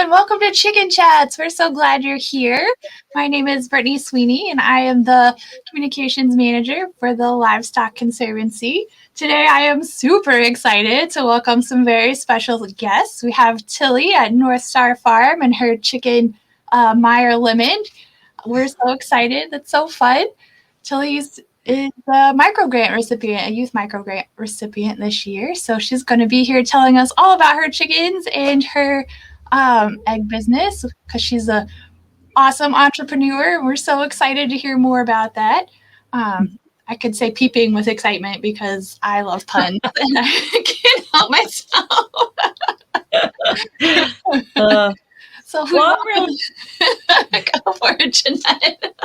and welcome to Chicken Chats. We're so glad you're here. My name is Brittany Sweeney, and I am the Communications Manager for the Livestock Conservancy. Today, I am super excited to welcome some very special guests. We have Tilly at North Star Farm and her chicken, Meyer Lemon. We're so excited. That's so fun. Tilly's is a micro grant recipient, a youth micro grant recipient this year. So she's going to be here telling us all about her chickens and her egg business because she's a awesome entrepreneur. We're so excited to hear more about that. I could say peeping with excitement because I love puns and I can't help myself. So we really go for it, Jeanette.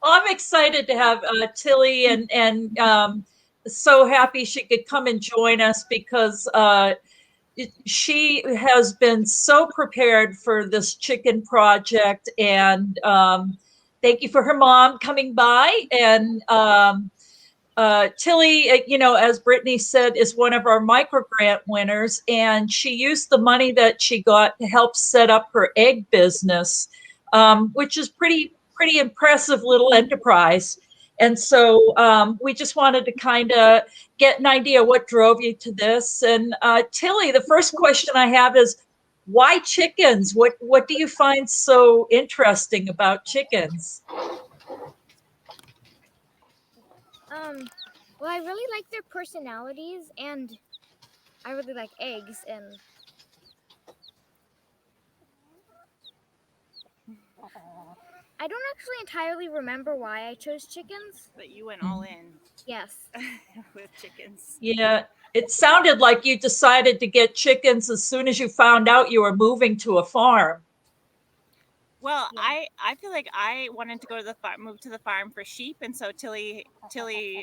I'm excited to have Tilly and so happy she could come and join us because she has been so prepared for this chicken project, and thank you for her mom coming by. And Tilly, as Brittany said, is one of our micro grant winners, and she used the money that she got to help set up her egg business, which is pretty impressive little enterprise. And so we just wanted to kind of get an idea what drove you to this. And Tilly, the first question I have is, why chickens? What do you find so interesting about chickens? Well, I really like their personalities, and I really like eggs, and I don't actually entirely remember why I chose chickens. But you went all in. Yes. With chickens. Yeah, it sounded like you decided to get chickens as soon as you found out you were moving to a farm. Well, yeah. I feel like I wanted to go to the farm, move to the farm for sheep, and so Tilly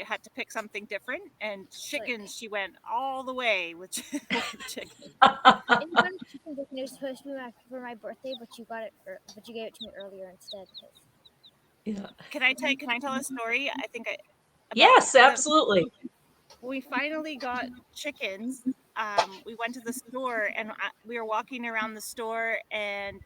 had to pick something different. And chickens, she went all the way with chickens. And you wanted chickens, it was supposed to be for my birthday, but you gave it to me earlier instead. Yeah. Can I tell a story? I think yes, absolutely. We finally got chickens. We went to the store, and we were walking around the store and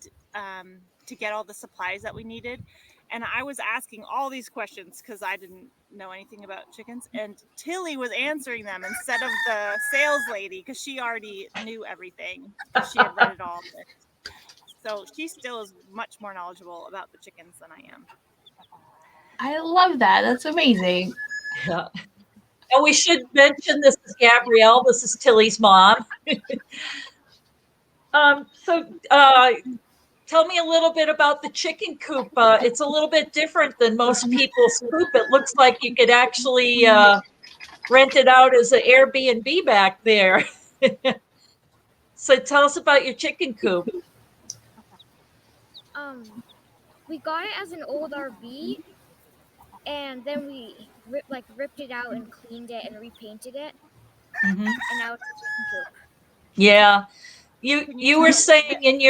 to get all the supplies that we needed. And I was asking all these questions because I didn't know anything about chickens. And Tilly was answering them instead of the sales lady because she already knew everything because she had read it all. So she still is much more knowledgeable about the chickens than I am. I love that. That's amazing. Yeah. And we should mention this is Gabrielle. This is Tilly's mom. Tell me a little bit about the chicken coop. It's a little bit different than most people's coop. It looks like you could actually rent it out as an Airbnb back there. So tell us about your chicken coop. We got it as an old RV, and then we ripped it out and cleaned it and repainted it. Mm-hmm. And now it's a chicken coop. Yeah, you were saying in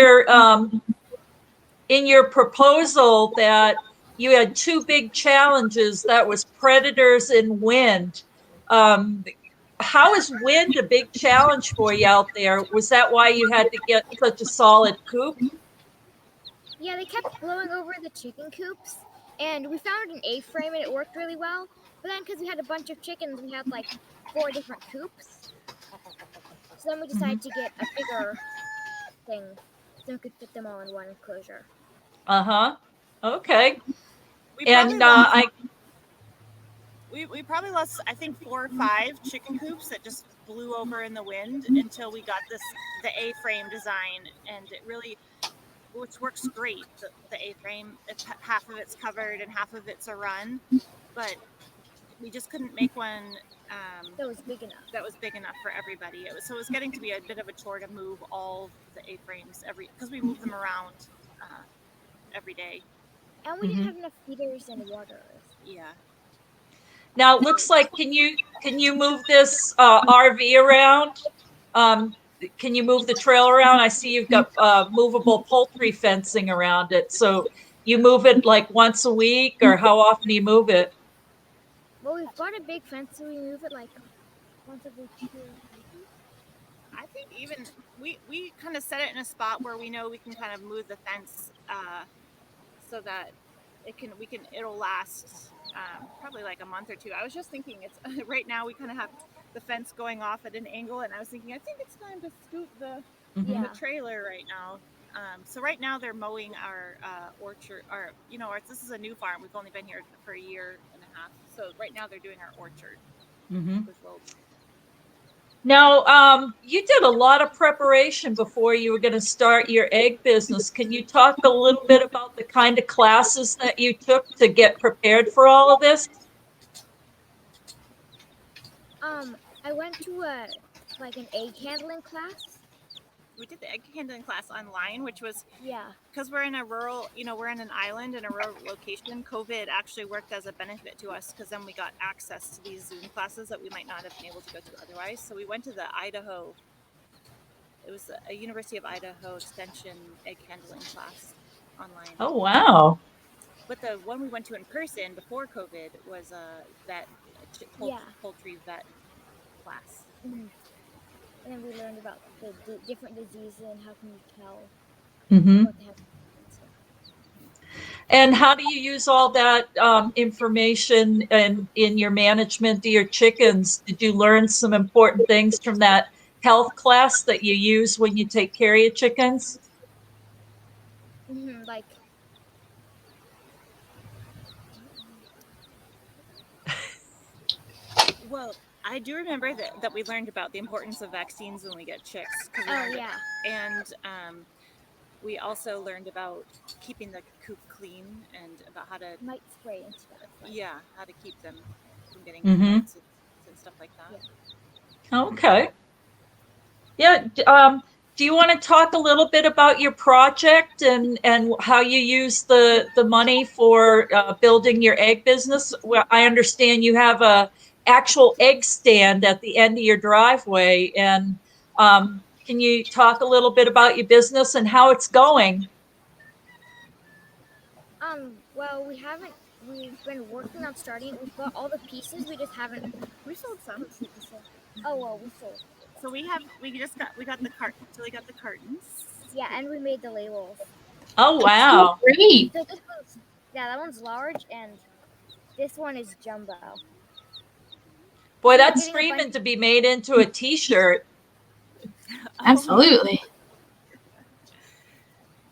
your proposal that you had two big challenges. That was predators and wind. How is wind a big challenge for you out there? Was that why you had to get such a solid coop? Yeah, they kept blowing over the chicken coops, and we found an A-frame and it worked really well. But then because we had a bunch of chickens, we had like 4 different coops. So then we decided to get a bigger thing so we could fit them all in one enclosure. Okay. We probably lost, I think, 4 or 5 chicken coops that just blew over in the wind until we got the A-frame design, and it really, which works great. The A-frame, half of it's covered and half of it's a run, but we just couldn't make one that was big enough for everybody. It was getting to be a bit of a chore to move all the A-frames because we move them around every day. And we didn't have enough feeders and water. Yeah. Now it looks like can you move this RV around? Can you move the trail around? I see you've got movable poultry fencing around it. So you move it like once a week, or how often do you move it? Well, we've got a big fence, so we move it like once every 2 weeks. I think even we kind of set it in a spot where we know we can kind of move the fence so that it'll last probably like a month or two. I was just thinking it's right now we kind of have the fence going off at an angle, and I was thinking I think it's time to scoot the Yeah. trailer right now. So right now they're mowing our orchard. This is a new farm. We've only been here for a year and a half. So right now they're doing our orchard, which will. Now, you did a lot of preparation before you were going to start your egg business. Can you talk a little bit about the kind of classes that you took to get prepared for all of this? I went to an egg handling class. We did the egg handling class online, which was Yeah. because we're in a rural, we're in an island in a rural location. COVID actually worked as a benefit to us because then we got access to these Zoom classes that we might not have been able to go to otherwise. So we went to the Idaho. It was a University of Idaho Extension egg handling class online. Oh, wow. But the one we went to in person before COVID was a poultry vet class. Mm-hmm. And then we learned about the different diseases and how can you tell what they have. And how do you use all that information in your management of your chickens? Did you learn some important things from that health class that you use when you take care of your chickens? Like Well, I do remember that we learned about the importance of vaccines when we get chicks. yeah. And we also learned about keeping the coop clean and about how to Might spray and stuff. how to keep them from getting mites and stuff like that. Yeah. Okay. Yeah. Do you want to talk a little bit about your project and how you use the money for building your egg business? Well, I understand you have a actual egg stand at the end of your driveway, and can you talk a little bit about your business and how it's going? Well, we've been working on starting it. We've got all the pieces. We just haven't. We sold some. Oh well, we sold. So we got the cartons. Yeah, and we made the labels. Oh, wow. Great. So that one's large, and this one is jumbo. Boy, that's screaming to be made into a T-shirt. Absolutely.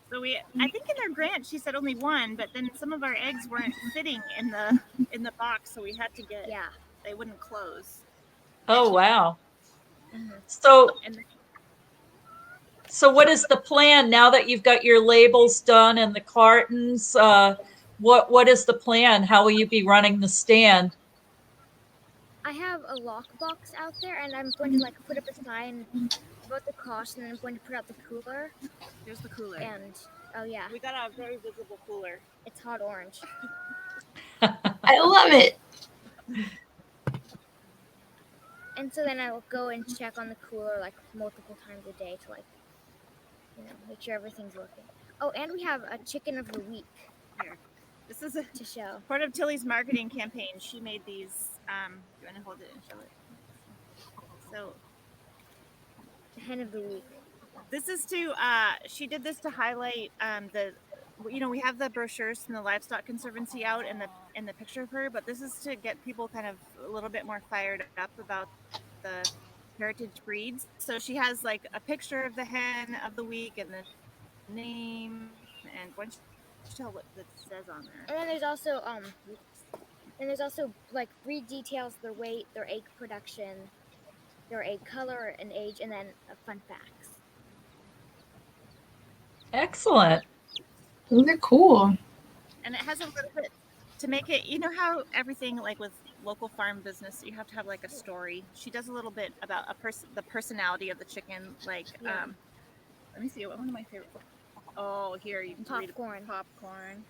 So I think in their grant she said only one, but then some of our eggs weren't fitting in the box, so we had to get. Yeah. They wouldn't close. Oh, wow. Mm-hmm. So what is the plan now that you've got your labels done and the cartons? What is the plan? How will you be running the stand? I have a lockbox out there, and I'm going to put up a sign about the cost, and then I'm going to put out the cooler. Here's the cooler. And oh yeah, we got a very visible cooler. It's hot orange. I love it. And so then I will go and check on the cooler multiple times a day to make sure everything's working. Oh, and we have a chicken of the week. Here, this is to show. Part of Tilly's marketing campaign. She made these. Do you want to hold it and show it? So, the hen of the week. This is to. She did this to highlight we have the brochures from the Livestock Conservancy out in the picture of her, but this is to get people kind of a little bit more fired up about the heritage breeds. So she has a picture of the hen of the week and the name, and why don't you tell what it says on there? And then there's also breed details, their weight, their egg production, their egg color and age, and then fun facts. Excellent. Those are cool. And it has a little bit to make it, how everything with local farm business, you have to have a story. She does a little bit about the personality of the chicken. Let me see, one of my favorite. Oh, here you can Popcorn. Read Popcorn.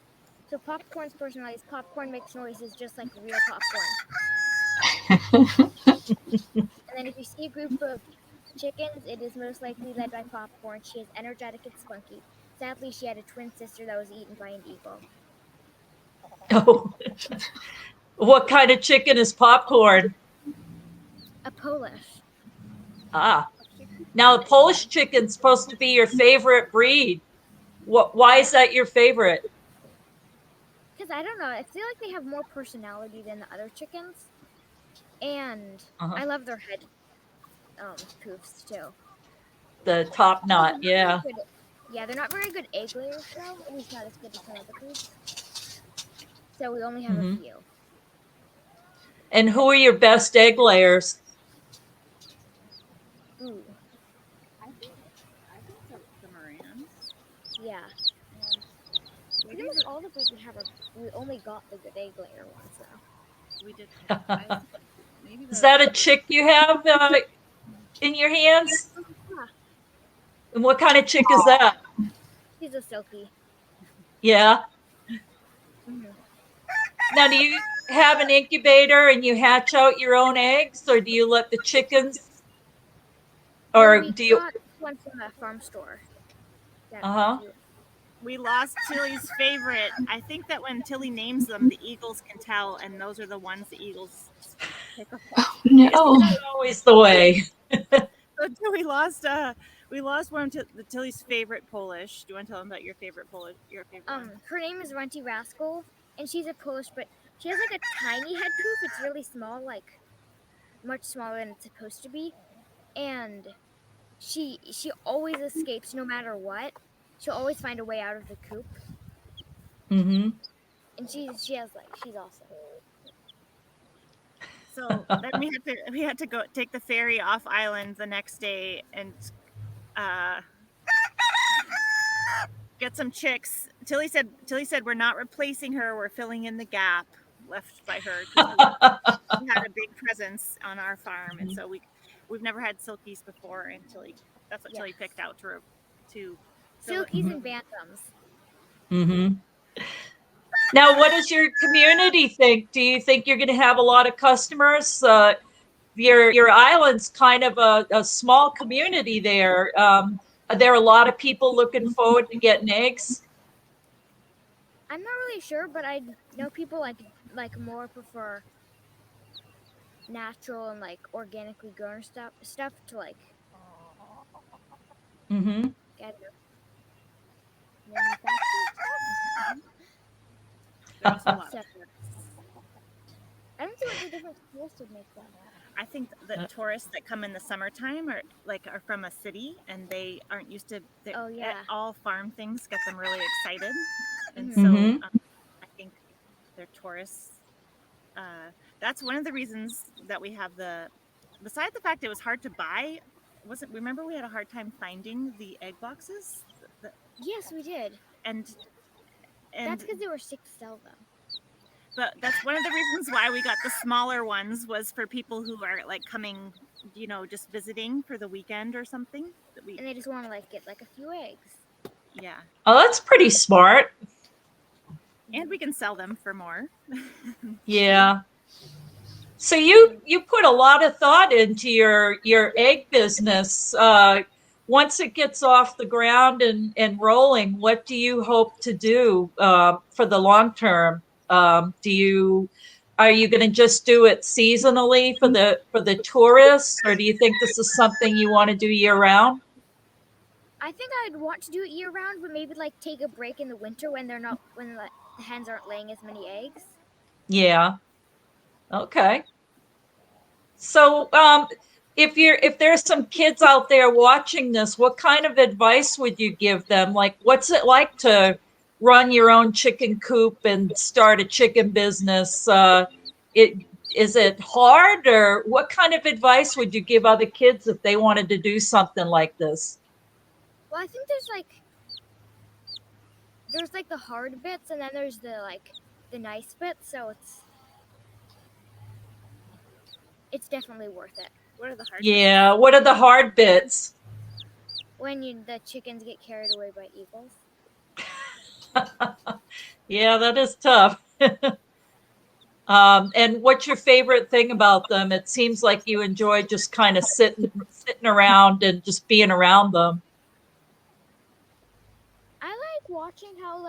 So Popcorn's personality is Popcorn makes noises just like real popcorn. And then if you see a group of chickens, it is most likely led by Popcorn. She is energetic and spunky. Sadly, she had a twin sister that was eaten by an eagle. Oh, what kind of chicken is Popcorn? A Polish. Ah, Now, the Polish chicken's supposed to be your favorite breed. Why is that your favorite? Because I don't know, I feel like they have more personality than the other chickens, and Uh-huh. I love their head poofs too. The top They're knot, not yeah. very good. Yeah, they're not very good egg layers though. At least not as good as some other breeds. So we only have a Hmm. few. And who are your best egg layers? Ooh, I think the Morans. yeah. And Pretty maybe much all the breeds we have are. We only got the good egg layer ones though. we did. Maybe Is that a the chick you have in your hands? Yeah, And what kind of chick is that? she's a silky. Yeah. Mm-hmm. Now, do you have an incubator and you hatch out your own eggs, or do you let the chickens, No, or we do you? got one from a farm store. That Uh-huh. few. we lost Tilly's favorite. I think that when Tilly names them, the eagles can tell, and those are the ones the eagles pick apart. Isn't No. that always the way? So we lost one of Tilly's favorite Polish. Do you want to tell them about your favorite Polish? Your favorite one? Her name is Runty Rascal, and she's a Polish, but she has like a tiny head poof. It's really small, like much smaller than it's supposed to be, and she always escapes no matter what. She'll always find a way out of the coop, Mm-hmm. and she has like she's awesome. So then we had to go take the ferry off island the next day and uh, get some chicks. Tilly said we're not replacing her. We're filling in the gap left by her because we had a big presence on our farm, and so we've never had silkies before. And Tilly, that's what Yeah, Tilly picked out to fill it. silkies and bantams. Mm-hmm. Now, what does your community think? Do you think you're going to have a lot of customers? Your island's kind of a small community there. Are there a lot of people looking forward to getting eggs? I'm not really sure, but I know people like more prefer natural and like organically grown stuff to like Mm-hmm. get manufactured stuff. They're also a lot. So I don't see what the difference tourists would make them. I think that tourists that come in the summertime are from a city and they aren't used to Oh yeah. all farm things get them really excited, and Mhm. so Mm-hmm. I think they're tourists. That's one of the reasons that we have besides the fact it was hard to buy. Wasn't remember we had a hard time finding the egg boxes, Yes, we did. and That's because they were sick to sell them. but that's one of the reasons why we got the smaller ones was for people who are like coming, just visiting for the weekend or something. And they just want to like get like a few eggs. Yeah, Oh, that's pretty smart. and we can sell them for more. Yeah. So you put a lot of thought into your egg business. Once it gets off the ground and rolling, what do you hope to do for the long term? Are you going to just do it seasonally for the tourists, or do you think this is something you want to do year round? I think I'd want to do it year round, but maybe like take a break in the winter when the hens aren't laying as many eggs. Yeah. Okay. So, if there's some kids out there watching this, what kind of advice would you give them? Like, what's it like to run your own chicken coop and start a chicken business? It is it hard, or what kind of advice would you give other kids if they wanted to do something like this? Well, I think there's like the hard bits, and then there's the nice bits. So it's definitely worth it. What are the hard bits? Yeah. What are the hard bits? When the chickens get carried away by eagles. Yeah, that is tough. And what's your favorite thing about them? It seems like you enjoy just kind of sitting around and just being around them. I like watching how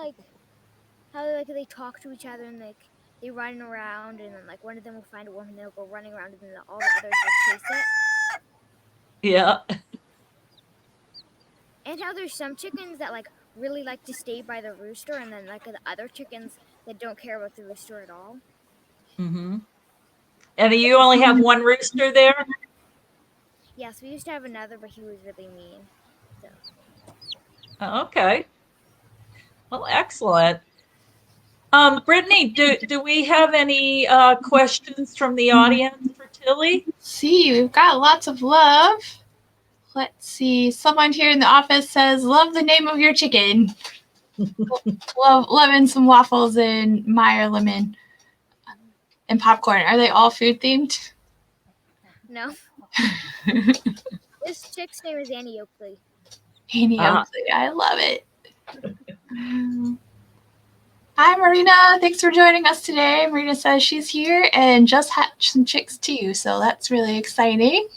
they talk to each other and like they run around, and then like one of them will find a worm and they'll go running around, and then all the others will chase it. Yeah. And how there's some chickens that like really like to stay by the rooster, and then like the other chickens that don't care about the rooster at all. Mm-hmm. And you only have one rooster there? Yes, we used to have another, but he was really mean. So Okay. Well, excellent. Brittany, do we have any questions from the audience for Tilly? See, we've got lots of love. Let's see. Someone here in the office says, "Love the name of your chicken." Loving some waffles and Meyer lemon and popcorn. Are they all food themed? no, this chick's name is Annie Oakley. Annie Oakley. I love it. Hi, Marina. Thanks for joining us today. Marina says she's here and just hatched some chicks too, so that's really exciting.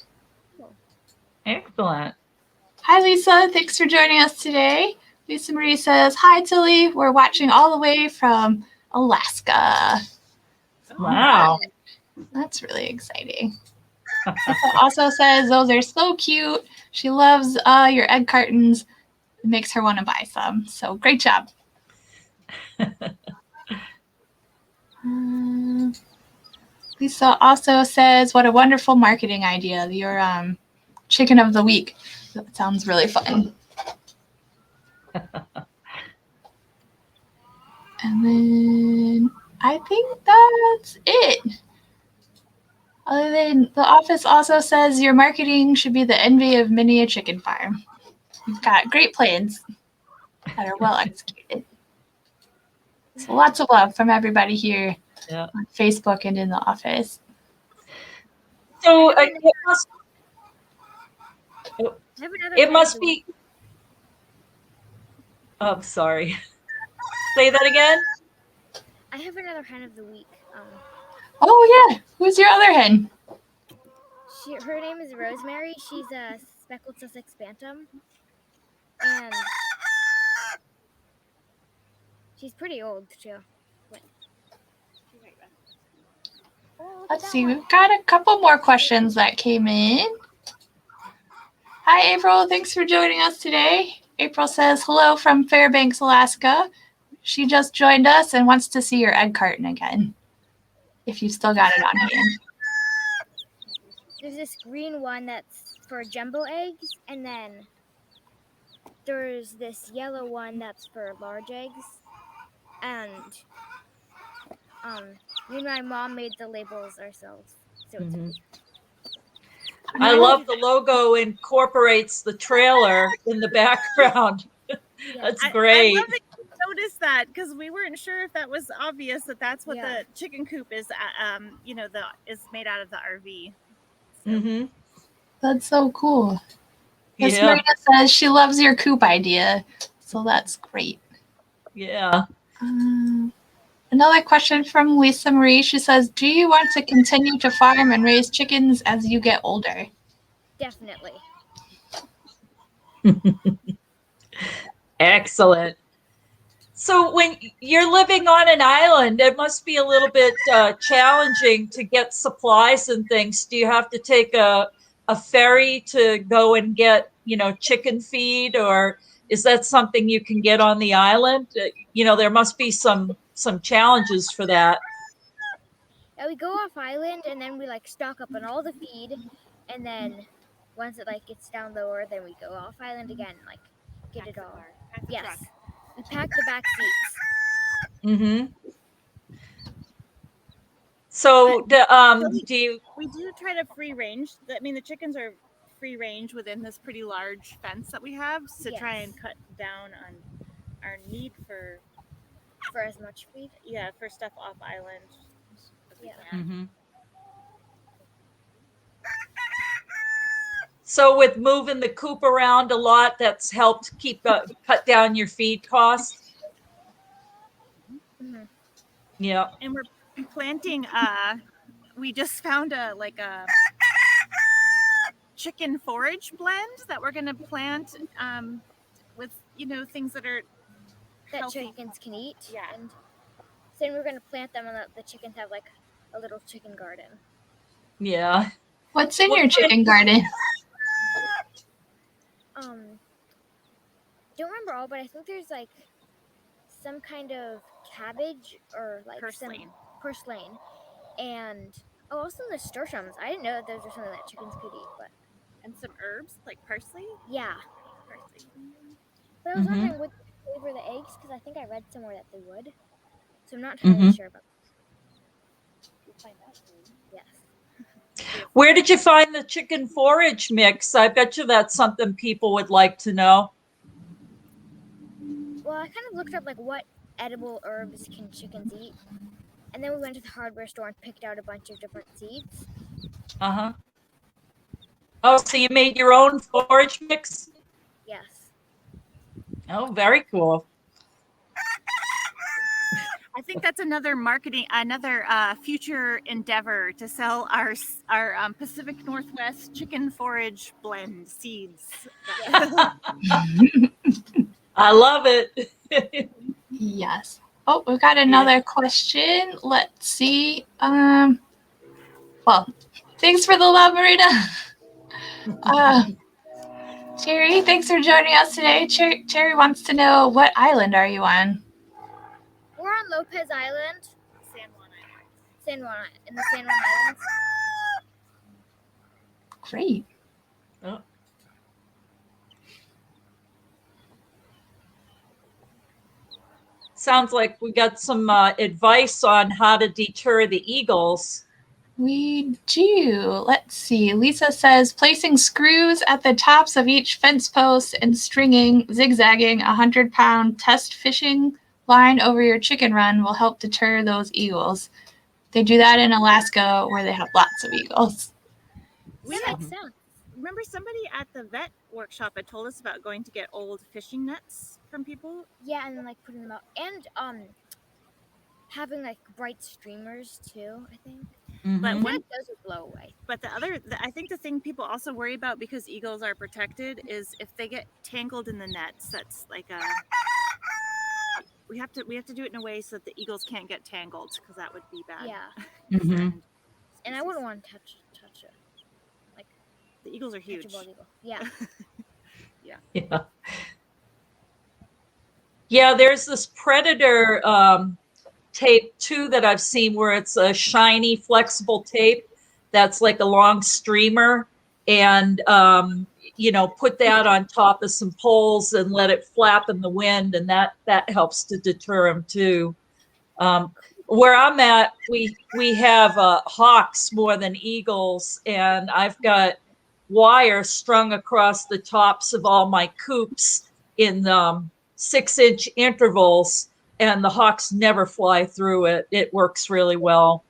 Excellent. Hi, Lisa. Thanks for joining us today. Lisa Marie says, "Hi, Tilly. We're watching all the way from Alaska." Wow. That's really exciting. Lisa also says, "Those are so cute. She loves your egg cartons. It makes her want to buy some. So great job." Lisa also says, "What a wonderful marketing idea. Your chicken of the week. That sounds really fun." And then I think that's it. Other than the office also says your marketing should be the envy of many a chicken farm. You've got great plans that are well executed. So lots of love from everybody here on Facebook and in the office. So it must be. Oh, sorry. Say that again. I have another hen of the week. Oh yeah, who's your other hen? Her name is Rosemary. She's a speckled Sussex Bantam, and she's pretty old too. Let's see, we've got a couple more questions that came in. Hi, April. Thanks for joining us today. April says, "Hello from Fairbanks, Alaska. She just joined us and wants to see your egg carton again, if you've still got it on hand." There's this green one that's for jumbo eggs, and then there's this yellow one that's for large eggs. And me and my mom made the labels ourselves. So it's I love the logo incorporates the trailer in the background. That's great. I love that you noticed that, because we weren't sure if that was obvious that that's what the chicken coop is. Is made out of the RV. So. That's so cool. Miss Marina says she loves your coop idea, so that's great. Yeah. Another question from Lisa Marie. She says, "Do you want to continue to farm and raise chickens as you get older?" Definitely. Excellent. So when you're living on an island, it must be a little bit challenging to get supplies and things. Do you have to take a ferry to go and get, chicken feed, or is that something you can get on the island? There must be some challenges for that. Yeah, we go off island, and then we stock up on all the feed, and then once it gets down lower, then we go off island again, get it all. Yes, we pack the back seats. Mm-hmm. So do you? We do try to free range. I mean, the chickens are free range within this pretty large fence that we have to try and cut down on our need for as much feed. Yeah, for stuff off island. Mm-hmm. So with moving the coop around a lot, that's helped cut down your feed costs. Mm-hmm. Yeah. And we're planting. We just found a chicken forage blend that we're going to plant with things that are healthy. Chickens can eat. Yeah. And so we're going to plant them, and the chickens have a little chicken garden. Yeah. What's in your chicken garden? all, but I think there's like some kind of cabbage or like some Purslane. purslane, and also the nasturtiums. I didn't know that those are something that chickens could eat, but And some herbs like parsley. yeah. Parsley. But I was Mm-hmm. wondering, would they flavor the eggs? Because I think I read somewhere that they would. So I'm not Mm-hmm. entirely sure about We'll find out soon. yes. Where did you find the chicken forage mix? I bet you that's something people would like to know. Well, I kind of looked up like what edible herbs can chickens eat, and then we went to the hardware store and picked out a bunch of different seeds. Uh-huh. Oh, so you made your own forage mix? Yes. Oh, very cool. I think that's another future endeavor to sell our Pacific Northwest chicken forage blend seeds. I love it. Yes. Oh, we've got another question. Let's see. Well, thanks for the love, Marina. Cherry, thanks for joining us today. Cherry wants to know, what island are you on? We're on Lopez Island. San Juan, in the San Juan Islands. Great. Oh. Sounds like we got some advice on how to deter the eagles. We do. Let's see. Lisa says placing screws at the tops of each fence post and zigzagging a 100-pound test fishing line over your chicken run will help deter those eagles. They do that in Alaska where they have lots of eagles. That makes sense. Remember somebody at the vet workshop had told us about going to get old fishing nets from people? Yeah, and then like putting them out, and having like bright streamers too. I think. But I feel like those would blow away. But I think the thing people also worry about, because eagles are protected, is if they get tangled in the nets. That's like we have to do it in a way so that the eagles can't get tangled, because that would be bad. Yeah. Mm-hmm. And I wouldn't want to touch it. Like the eagles are huge. Eagle. Yeah. Yeah. Yeah, there's this predator tape too that I've seen where it's a shiny, flexible tape that's like a long streamer, and put that on top of some poles and let it flap in the wind, and that helps to deter them too. Where I'm at, we have hawks more than eagles, and I've got wire strung across the tops of all my coops in 6-inch intervals, and the hawks never fly through it. It works really well.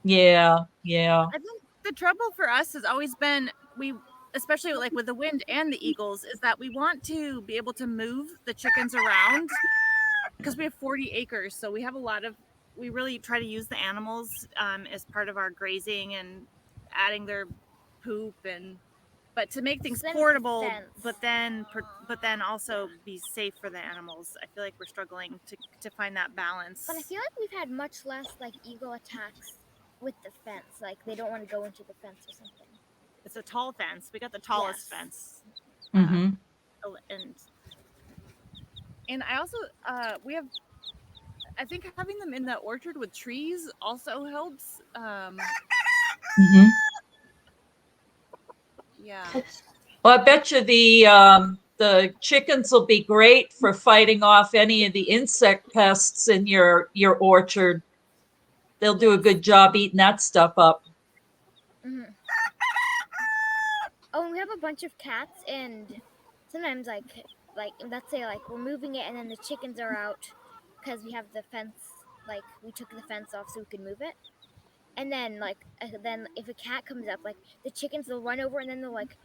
Yeah. I think the trouble for us has always been, especially like with the wind and the eagles, is that we want to be able to move the chickens around, because we have 40 acres. So we have we really try to use the animals as part of our grazing and adding their poop, but to make things portable, but then also be safe for the animals. I feel like we're struggling to find that balance. But I feel like we've had much less like eagle attacks with the fence. Like they don't want to go into the fence or something. It's a tall fence. We got the tallest fence. Mm-hmm. And I also I think having them in the orchard with trees also helps. Mm-hmm. Yeah. Well, I bet you the chickens will be great for fighting off any of the insect pests in your orchard. They'll do a good job eating that stuff up. Mm-hmm. Oh, and we have a bunch of cats, and sometimes like let's say like we're moving it, and then the chickens are out because we have the fence. Like we took the fence off so we could move it, and then then if a cat comes up, like the chickens will run over, and then they'll like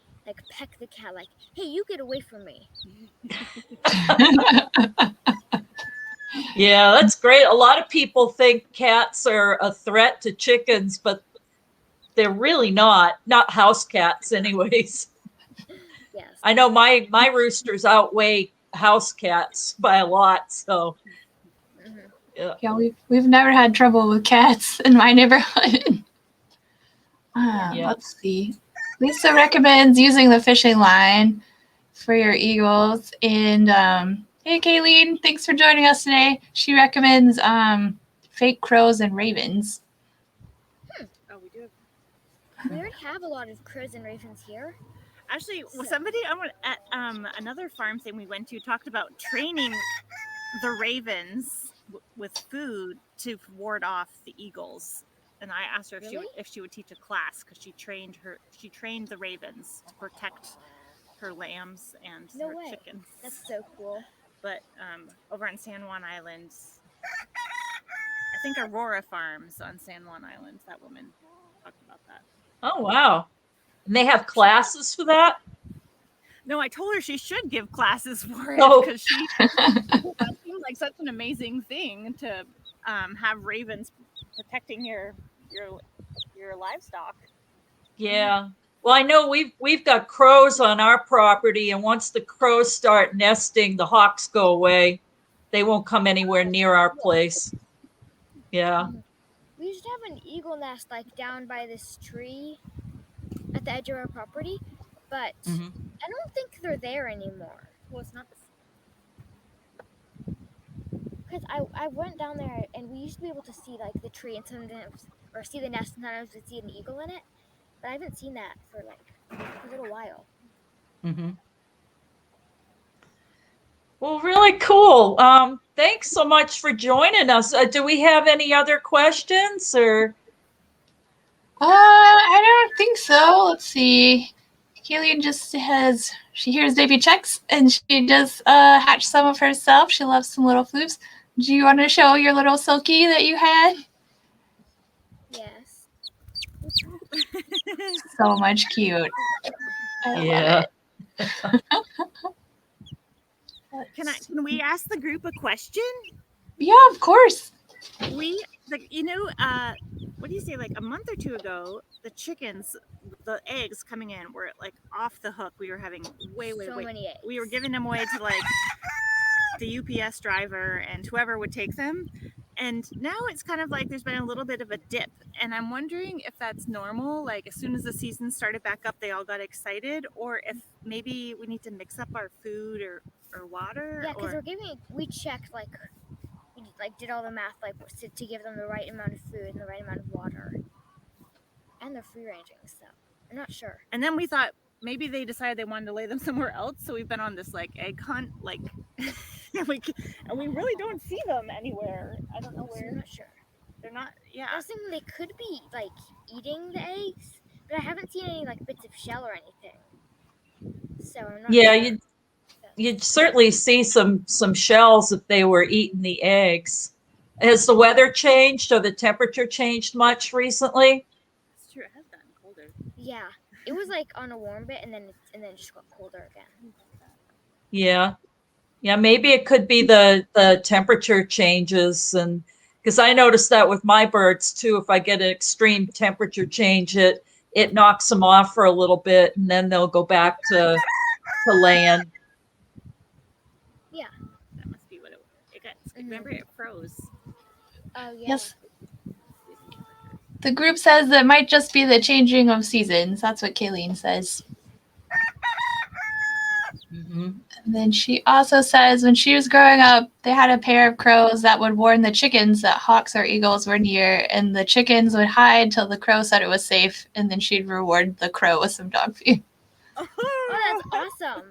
peck the cat, like, "Hey, you get away from me." Yeah, that's great. A lot of people think cats are a threat to chickens, but they're really not house cats anyways. Yes. I know my roosters outweigh house cats by a lot, so Mm-hmm. Yeah, we've never had trouble with cats in my neighborhood. Let's see. Lisa recommends using the fishing line for your eagles. And hey, Kayleen, thanks for joining us today. She recommends fake crows and ravens. Oh, we do. We already have a lot of crows and ravens here. Actually, somebody at another farm thing we went to talked about training the ravens with food to ward off the eagles. And I asked her if she would teach a class because she trained the ravens to protect her lambs and her chickens. That's so cool. But over on San Juan Island, I think Aurora Farms on San Juan Island, that woman talked about that. Oh, wow. And they have classes for that? No, I told her she should give classes for it Oh. because that seemed like such an amazing thing to have ravens protecting your livestock. Yeah. Well, I know we've got crows on our property, and once the crows start nesting, the hawks go away. They won't come anywhere near our place. Yeah. We used to have an eagle nest like down by this tree at the edge of our property, but I don't think they're there anymore. Well, it's not the because I went down there and we used to be able to see like the tree and sometimes or see the nest and sometimes we'd see an eagle in it, but I haven't seen that for like a little while. Well, really cool. Thanks so much for joining us. Do we have any other questions or? I don't think so. Let's see. Kayleen she hears baby chicks and she just hatched some of herself. She loves some little floops. Do you want to show your little silky that you had? Yes. So much cute. I love it. Can we ask the group a question? Yeah, of course. What do you say? Like a month or two ago, the chickens, the eggs coming in were like off the hook. We were having way many eggs. We were giving them away to like the UPS driver and whoever would take them. And now it's kind of like there's been a little bit of a dip. And I'm wondering if that's normal. Like as soon as the season started back up, they all got excited, or if maybe we need to mix up our food or water. Yeah, because we checked we did all the math to give them the right amount of food and the right amount of water, and they're free ranging. So I'm not sure. And then we thought maybe they decided they wanted to lay them somewhere else. So we've been on this like egg hunt, and we really don't see them anywhere. I don't know where. I'm not sure. They're not. Yeah. I was thinking they could be like eating the eggs, but I haven't seen any like bits of shell or anything. So I'm not sure. You'd certainly see some shells if they were eating the eggs. Has the weather changed or the temperature changed much recently? It's true. It has gotten colder. Yeah, it was like on a warm bit, and then it just got colder again. Yeah. Maybe it could be the temperature changes, and because I noticed that with my birds too. If I get an extreme temperature change, it knocks them off for a little bit, and then they'll go back to laying. Yeah, that must be what it got. Remember, it froze. Oh yeah. Yes. The group says that it might just be the changing of seasons. That's what Kayleen says. And then she also says when she was growing up, they had a pair of crows that would warn the chickens that hawks or eagles were near, and the chickens would hide till the crow said it was safe, and then she'd reward the crow with some dog food. Oh, that's awesome.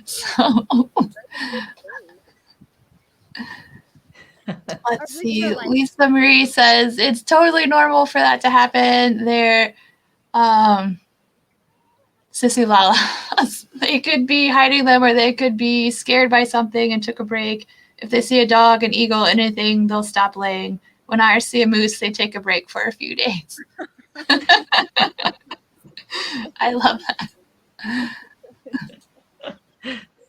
So let's see. Lisa Marie says it's totally normal for that to happen. They're sissy lalas. They could be hiding them, or they could be scared by something and took a break. If they see a dog, an eagle, anything, they'll stop laying. When I see a moose, they take a break for a few days. I love that.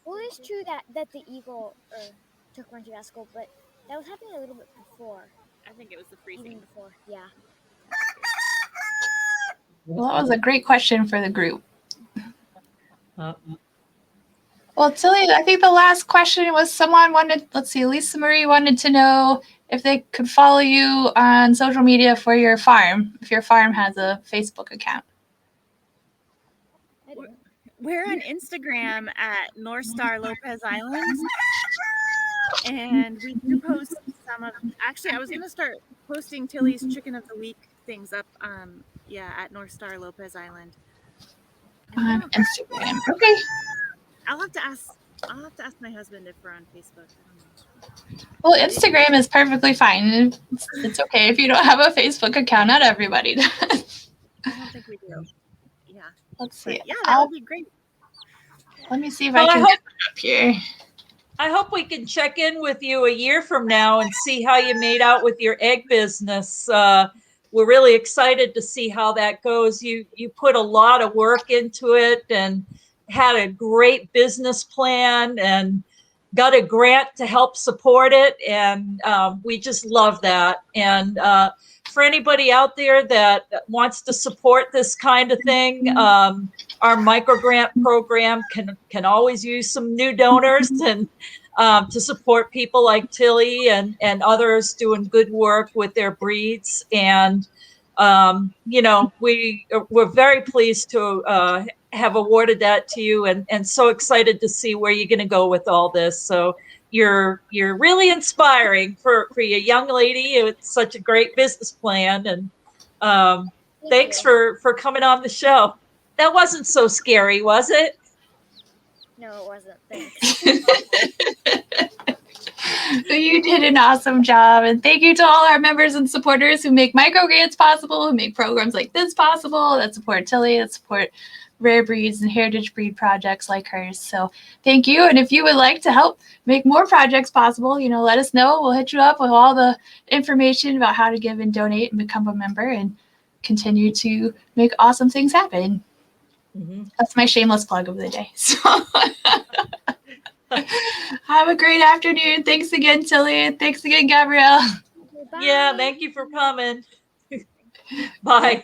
Well, it's true that the eagle took one to school, but that was happening a little bit before. I think it was the freezing. Even before, yeah. Well, that was a great question for the group. Well, Tilly, I think the last question was Lisa Marie wanted to know if they could follow you on social media for your farm, if your farm has a Facebook account. We're on Instagram at North Star Lopez Island, and we do post some of. Actually, I was gonna start posting Tilly's Chicken of the Week things up. Yeah, at North Star Lopez Island. And On yeah, Instagram. Okay. I'll have to ask. I'll have to ask my husband if we're on Facebook. I don't know. Well, Instagram is perfectly fine. It's okay if you don't have a Facebook account. Not everybody does. I don't think we do. Yeah. Let's see. But yeah, that would be great. Let me see if Well, I can get it up here. I hope we can check in with you a year from now and see how you made out with your egg business. We're really excited to see how that goes. You put a lot of work into it and had a great business plan and got a grant to help support it. And we just love that. And for anybody out there that wants to support this kind of thing, our micro grant program can always use some new donors and to support people like Tilly and others doing good work with their breeds. And we're very pleased to have awarded that to you, and so excited to see where you're going to go with all this. So you're really inspiring for a young lady with such a great business plan. And thanks for coming on the show. That wasn't so scary, was it? No, it wasn't. Thanks. You did an awesome job. And thank you to all our members and supporters who make micro grants possible, who make programs like this possible, that support Tilly, that support rare breeds and heritage breed projects like hers. So thank you. And if you would like to help make more projects possible, let us know. We'll hit you up with all the information about how to give and donate and become a member and continue to make awesome things happen. Mm-hmm. That's my shameless plug of the day. So have a great afternoon. Thanks again, Tilly. And thanks again, Gabrielle. Bye. Yeah, thank you for coming. Bye.